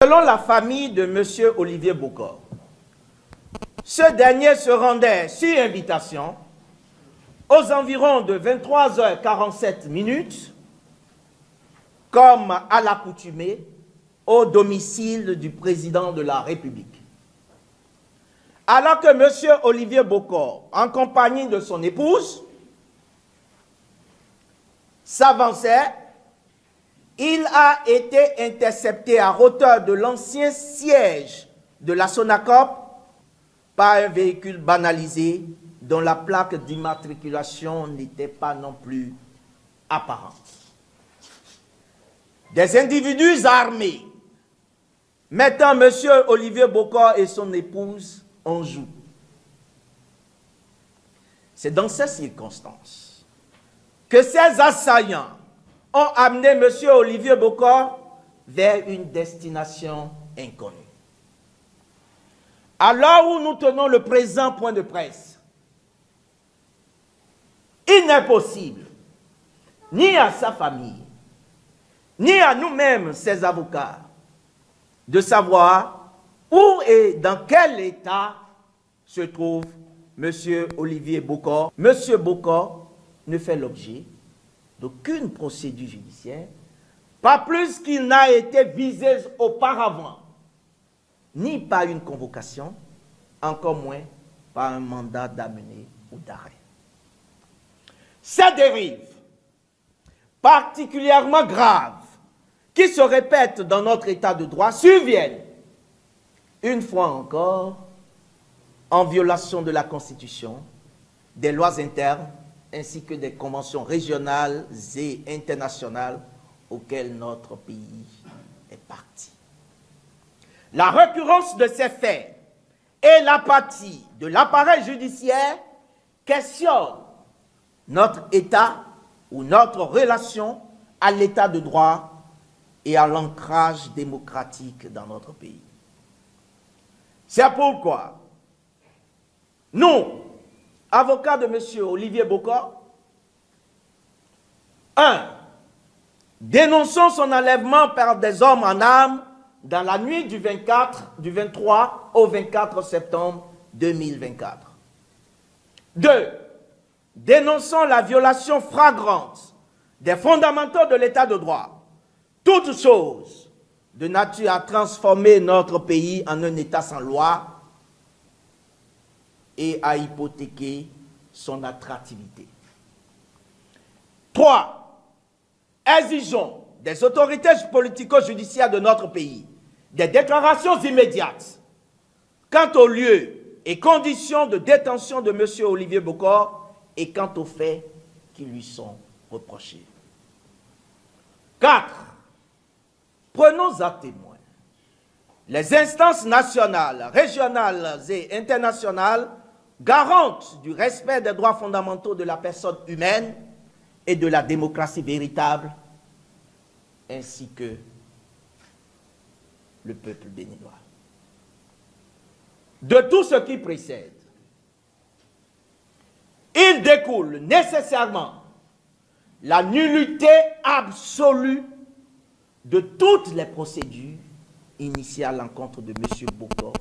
Selon la famille de M. Olivier Bokor, ce dernier se rendait sur invitation aux environs de 23h47, comme à l'accoutumée, au domicile du président de la République. Alors que M. Olivier Bokor, en compagnie de son épouse, s'avançait, il a été intercepté à hauteur de l'ancien siège de la Sonacop par un véhicule banalisé dont la plaque d'immatriculation n'était pas non plus apparente. Des individus armés mettant M. Olivier Bokor et son épouse en joue. C'est dans ces circonstances que ces assaillants ont amené M. Olivier Bokor vers une destination inconnue. À l'heure où nous tenons le présent point de presse, il n'est possible, ni à sa famille, ni à nous-mêmes, ses avocats, de savoir où et dans quel état se trouve M. Olivier Bokor. M. Bokor ne fait l'objet d'aucune procédure judiciaire, pas plus qu'il n'a été visé auparavant, ni par une convocation, encore moins par un mandat d'amener ou d'arrêt. Ces dérives particulièrement graves qui se répètent dans notre état de droit surviennent, une fois encore, en violation de la Constitution, des lois internes, ainsi que des conventions régionales et internationales auxquelles notre pays est parti. La récurrence de ces faits et l'apathie de l'appareil judiciaire questionnent notre état ou notre relation à l'état de droit et à l'ancrage démocratique dans notre pays. C'est pourquoi nous, avocats de M. Olivier Bokor, 1. Dénonçons son enlèvement par des hommes en armes dans la nuit du 23 au 24 septembre 2024. 2. Dénonçons la violation flagrante des fondamentaux de l'état de droit, toute chose de nature à transformer notre pays en un état sans loi et à hypothéquer son attractivité. 3. Exigeons des autorités politico-judiciaires de notre pays des déclarations immédiates quant aux lieux et conditions de détention de M. Olivier Bokor et quant aux faits qui lui sont reprochés. 4. Prenons à témoin les instances nationales, régionales et internationales garantes du respect des droits fondamentaux de la personne humaine et de la démocratie véritable, ainsi que le peuple béninois. De tout ce qui précède, il découle nécessairement la nullité absolue de toutes les procédures initiées à l'encontre de M. Bokor